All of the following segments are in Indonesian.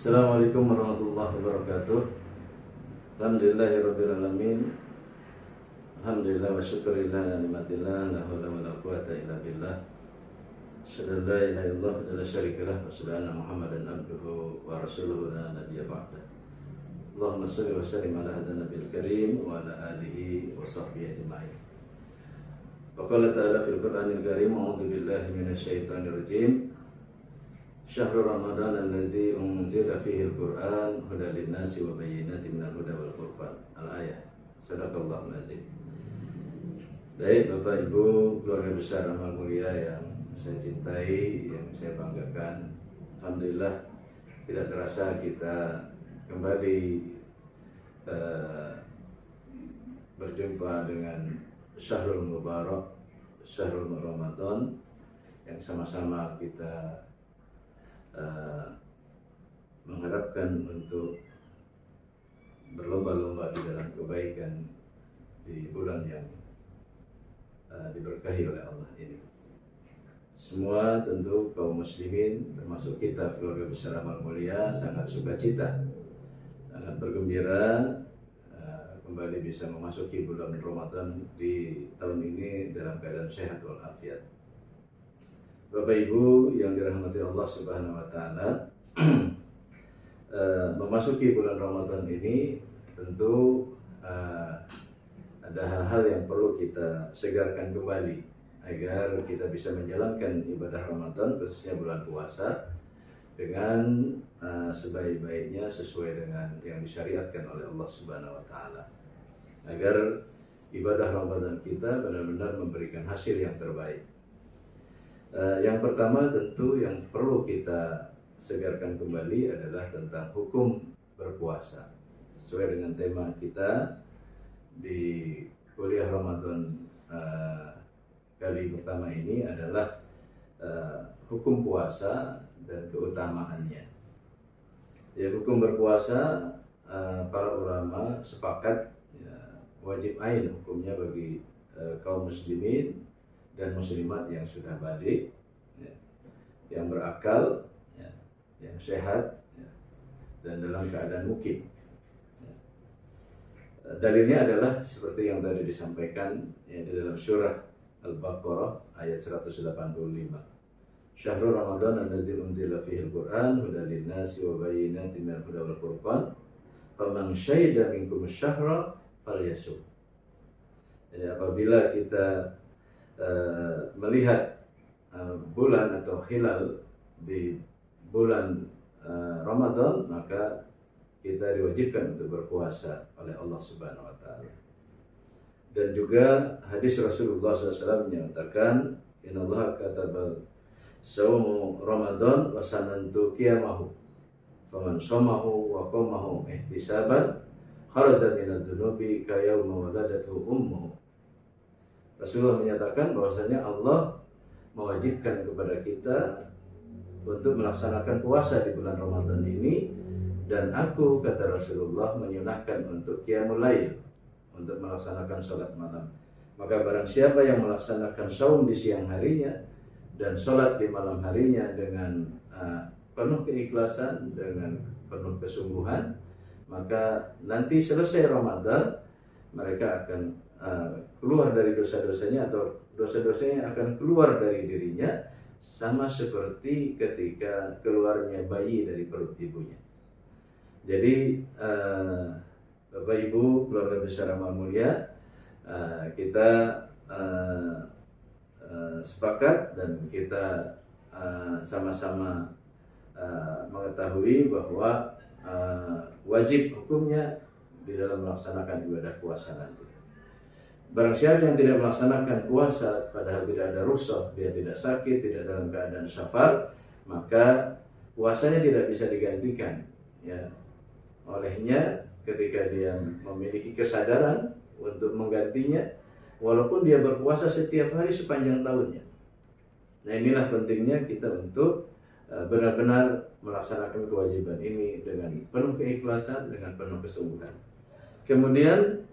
Assalamualaikum warahmatullahi wabarakatuh. Alhamdulillahirrabbilalamin. Alhamdulillah wa syukurillah ala nikmatillah. La hawla wa la quwata illa billah. Asyhadu an la ilaha illallah wa la syarika lah. Wa asyhadu anna Muhammadan abduhu wa rasuluhu la nabiyya ba'dah. Allahumma shalli wa sallim ala hadan nabiyil karim wa ala alihi wa sahbihi ajma'in. Wa qala ta'ala fil Qur'anil karim, a'udzu billahi minasy syaithanir rajim. Syahrul Ramadan alladzi unzila fihi al-Qur'an hudan lin-nasi wa bayyinatin minal huda wal furqan. Al-ayah. Shadaqallahul azim. Baik Bapak Ibu, keluarga besar amal mulia yang saya cintai, yang saya banggakan. Alhamdulillah tidak terasa kita kembali berjumpa dengan Syahrul Mubarak, Syahrul Ramadan, yang sama-sama kita mengharapkan untuk berlomba-lomba di dalam kebaikan di bulan yang diberkahi oleh Allah ini. Semua tentu kaum muslimin termasuk kita keluarga besar amal mulia sangat sukacita, sangat bergembira kembali bisa memasuki bulan Ramadan di tahun ini dalam keadaan sehat walafiat. Bapak Ibu yang dirahmati Allah Subhanahu wa taala, memasuki bulan Ramadan ini tentu ada hal-hal yang perlu kita segarkan kembali agar kita bisa menjalankan ibadah Ramadan khususnya bulan puasa dengan sebaik-baiknya sesuai dengan yang disyariatkan oleh Allah Subhanahu wa taala. Agar ibadah Ramadan kita benar-benar memberikan hasil yang terbaik. Yang pertama tentu yang perlu kita segarkan kembali adalah tentang hukum berpuasa. Sesuai dengan tema kita di kuliah Ramadan kali pertama ini adalah hukum puasa dan keutamaannya. Ya, hukum berpuasa para ulama sepakat wajib ain hukumnya bagi kaum muslimin dan muslimat yang sudah balik, yang berakal, yang sehat, dan dalam keadaan mukim. Dalilnya adalah seperti yang tadi disampaikan di dalam surah Al-Baqarah ayat 185. Syahrul Ramadan alladzi unzila fihi al-Qur'an hudan lin-nasi wa bayyinatin minal huda wal furqan. Faman syahida minkum asy-syahra falyasum. Jadi apabila kita melihat bulan atau hilal di bulan Ramadan, maka kita diwajibkan untuk berpuasa oleh Allah Subhanahu wa taala. Dan juga hadis Rasulullah SAW menyatakan, innallaha katabal saumu Ramadan wa sanantu qiyamahu. Faman shamahu wa qamahu ihtisaban kharaja minadz dzunubi ka yauma waladatu ummuhu. Rasulullah menyatakan bahwasanya Allah mewajibkan kepada kita untuk melaksanakan puasa di bulan Ramadan ini, dan aku, kata Rasulullah, menyunahkan untuk qiyamul lail, untuk melaksanakan sholat malam. Maka barang siapa yang melaksanakan saum di siang harinya dan sholat di malam harinya dengan penuh keikhlasan, dengan penuh kesungguhan, maka nanti selesai Ramadan mereka akan keluar dari dosa-dosanya, atau dosa-dosanya akan keluar dari dirinya sama seperti ketika keluarnya bayi dari perut ibunya. Jadi Bapak Ibu keluarga besar amal mulia, kita sepakat dan kita sama-sama mengetahui bahwa wajib hukumnya di dalam melaksanakan ibadah puasa nanti. Barang siapa yang tidak melaksanakan puasa padahal tidak ada rukhsah, dia tidak sakit, tidak dalam keadaan safar, maka puasanya tidak bisa digantikan, ya. Olehnya ketika dia memiliki kesadaran untuk menggantinya, walaupun dia berpuasa setiap hari sepanjang tahunnya. Nah, inilah pentingnya kita untuk benar-benar melaksanakan kewajiban ini dengan penuh keikhlasan, dengan penuh kesungguhan. Kemudian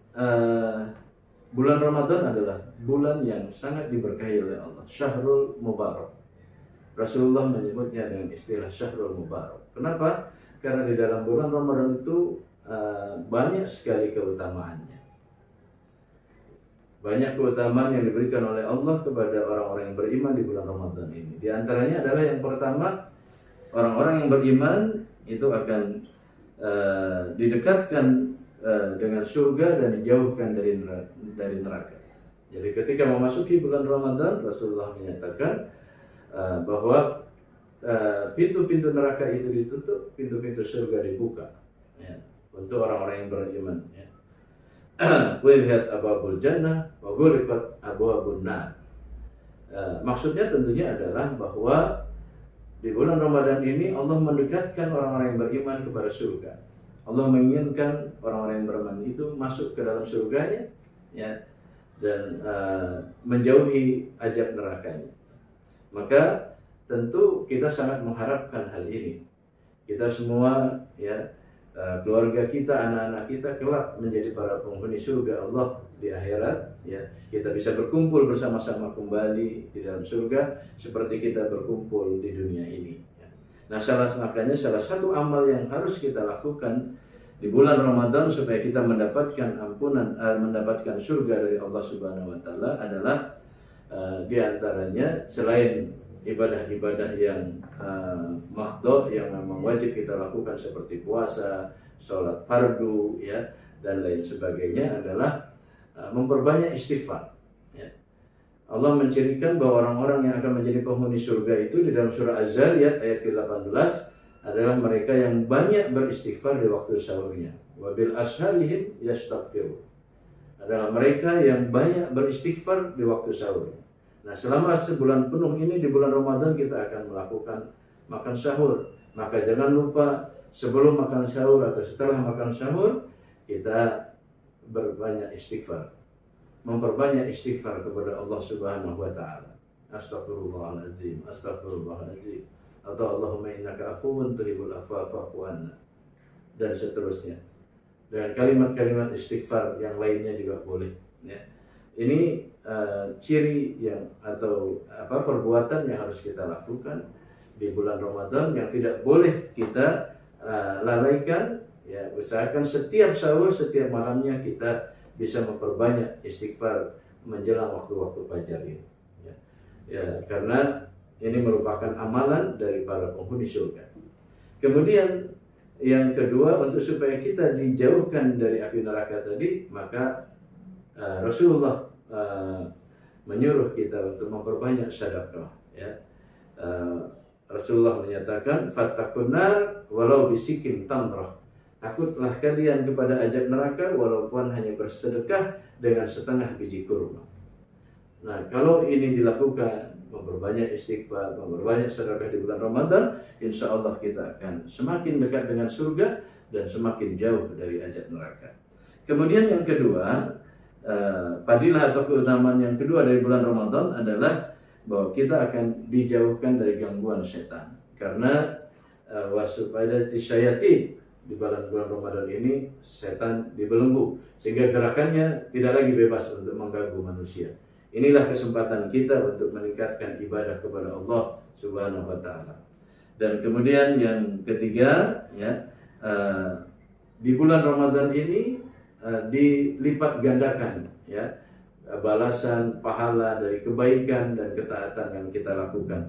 bulan Ramadan adalah bulan yang sangat diberkahi oleh Allah, Syahrul Mubarak. Rasulullah menyebutnya dengan istilah Syahrul Mubarak. Kenapa? Karena di dalam bulan Ramadan itu banyak sekali keutamaannya. Banyak keutamaan yang diberikan oleh Allah kepada orang-orang yang beriman di bulan Ramadan ini. Di antaranya adalah yang pertama, orang-orang yang beriman itu akan didekatkan dengan surga dan dijauhkan dari neraka. Jadi ketika memasuki bulan Ramadan, Rasulullah menyatakan bahwa pintu-pintu neraka itu ditutup, pintu-pintu surga dibuka, ya, untuk orang-orang yang beriman. Ya. Walihat abwabul jannah wa ghuliqat abwabun nar. Maksudnya tentunya adalah bahwa di bulan Ramadan ini Allah mendekatkan orang-orang yang beriman kepada surga. Allah menginginkan orang-orang yang beriman itu masuk ke dalam surganya, ya, dan menjauhi azab nerakanya. Maka tentu kita sangat mengharapkan hal ini. Kita semua, ya, keluarga kita, anak-anak kita kelak menjadi para penghuni surga Allah di akhirat, ya. Kita bisa berkumpul bersama-sama kembali di dalam surga seperti kita berkumpul di dunia ini, ya. Nah, makanya salah satu amal yang harus kita lakukan di bulan Ramadan supaya kita mendapatkan ampunan, mendapatkan surga dari Allah Subhanahu wa taala adalah di antaranya selain ibadah-ibadah yang makhdhu yang memang wajib kita lakukan seperti puasa, sholat fardu, ya, dan lain sebagainya adalah memperbanyak istighfar, ya. Allah mencirikan bahwa orang-orang yang akan menjadi penghuni surga itu di dalam surah Az-Zariyat ayat ke-18 adalah mereka yang banyak beristighfar di waktu sahurnya. Wabil asharihim yastaghfiru. Adalah mereka yang banyak beristighfar di waktu sahur. Nah, selama sebulan penuh ini di bulan Ramadan kita akan melakukan makan sahur. Maka jangan lupa sebelum makan sahur atau setelah makan sahur kita berbanyak istighfar. Memperbanyak istighfar kepada Allah Subhanahu wa taala. Astagfirullahaladzim, astagfirullahaladzim. Atau Allahumma innaka afuwun tuhibbul afwa fa'fu anna, dan seterusnya. Dan kalimat-kalimat istighfar yang lainnya juga boleh, ya. Ini ciri yang atau perbuatan yang harus kita lakukan di bulan Ramadan yang tidak boleh kita lalaikan, ya. Usahakan setiap sahur, setiap malamnya kita bisa memperbanyak istighfar menjelang waktu-waktu fajar ini, ya. Ya, karena ini merupakan amalan dari para penghuni surga. Kemudian yang kedua, untuk supaya kita dijauhkan dari api neraka tadi, maka Rasulullah menyuruh kita untuk memperbanyak sedekah, ya. Rasulullah menyatakan, "Fattaqun nar walau bisikin tamrah." Takutlah kalian kepada azab neraka walaupun hanya bersedekah dengan setengah biji kurma. Nah, kalau ini dilakukan, memperbanyak istighfar, memperbanyak sedekah di bulan Ramadan, insya Allah kita akan semakin dekat dengan surga dan semakin jauh dari azab neraka. Kemudian yang kedua, fadilah atau keutamaan yang kedua dari bulan Ramadan adalah bahwa kita akan dijauhkan dari gangguan setan. Karena waspadati syayatin, di bulan Ramadan ini setan dibelenggu sehingga gerakannya tidak lagi bebas untuk mengganggu manusia. Inilah kesempatan kita untuk meningkatkan ibadah kepada Allah Subhanahu wa taala. Dan kemudian yang ketiga, ya, di bulan Ramadan ini dilipat gandakan, ya, balasan pahala dari kebaikan dan ketaatan yang kita lakukan,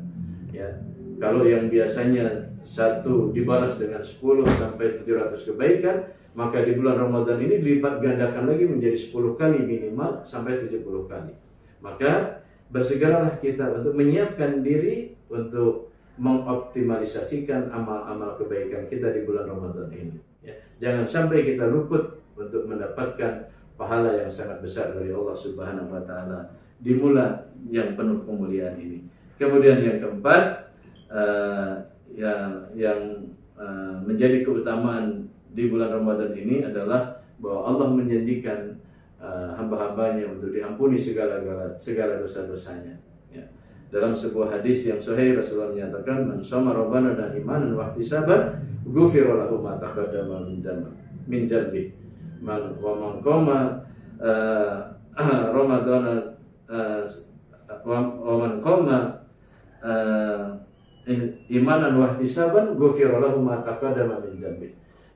ya. Kalau yang biasanya satu dibalas dengan 10 sampai 700 kebaikan, maka di bulan Ramadan ini dilipat gandakan lagi menjadi 10 kali minimal sampai 70 kali. Maka bersegeralah kita untuk menyiapkan diri untuk mengoptimalisasikan amal-amal kebaikan kita di bulan Ramadan ini, ya. Jangan sampai kita luput untuk mendapatkan pahala yang sangat besar dari Allah Subhanahu wa taala di bulan yang penuh kemuliaan ini. Kemudian yang keempat, yang menjadi keutamaan di bulan Ramadan ini adalah bahwa Allah menjanjikan hamba-hambanya untuk diampuni segala dosa-dosanya, ya. Dalam sebuah hadis yang sahih Rasulullah menyatakan, "Man shoma Ramadana imanan wa ihtisaban, ghufira lahu ma taqaddama min dhanbi. Man qama Ramadana wa man qama imanan wa ihtisaban ghufira lahu ma taqaddama min dzambi.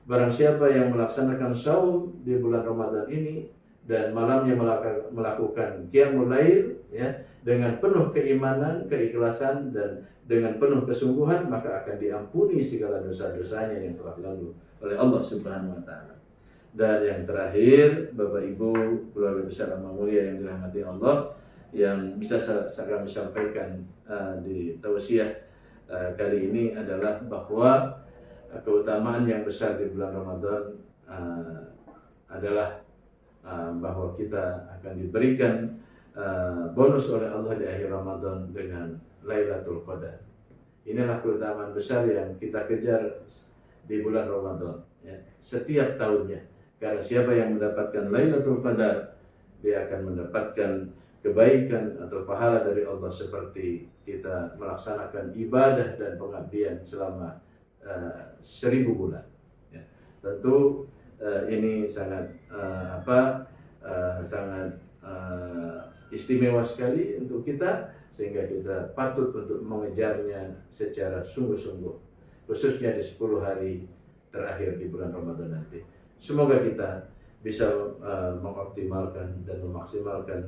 Barang siapa yang melaksanakan saum di bulan Ramadan ini dan malamnya melakukan qiyamul lail ya, dengan penuh keimanan, keikhlasan dan dengan penuh kesungguhan, maka akan diampuni segala dosa-dosanya yang telah lalu oleh Allah Subhanahu wa taala. Dan yang terakhir, Bapak Ibu keluarga besar amal mulia yang dirahmati Allah, yang bisa kami sampaikan di tausiah kali ini adalah bahwa keutamaan yang besar di bulan Ramadan adalah bahwa kita akan diberikan bonus oleh Allah di akhir Ramadan dengan Lailatul Qadar. Inilah keutamaan besar yang kita kejar di bulan Ramadan ya, setiap tahunnya. Karena siapa yang mendapatkan Lailatul Qadar, dia akan mendapatkan kebaikan atau pahala dari Allah seperti kita melaksanakan ibadah dan pengabdian selama 1000 bulan. Ya. Tentu ini sangat sangat istimewa sekali untuk kita, sehingga kita patut untuk mengejarnya secara sungguh-sungguh, khususnya di 10 hari terakhir di bulan Ramadan nanti. Semoga kita bisa mengoptimalkan dan memaksimalkan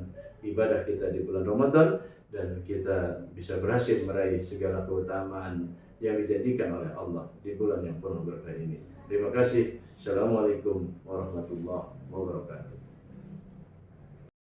ibadah kita di bulan Ramadan, dan kita bisa berhasil meraih segala keutamaan yang dijanjikan oleh Allah di bulan yang penuh berkah ini. Terima kasih. Assalamualaikum warahmatullahi wabarakatuh.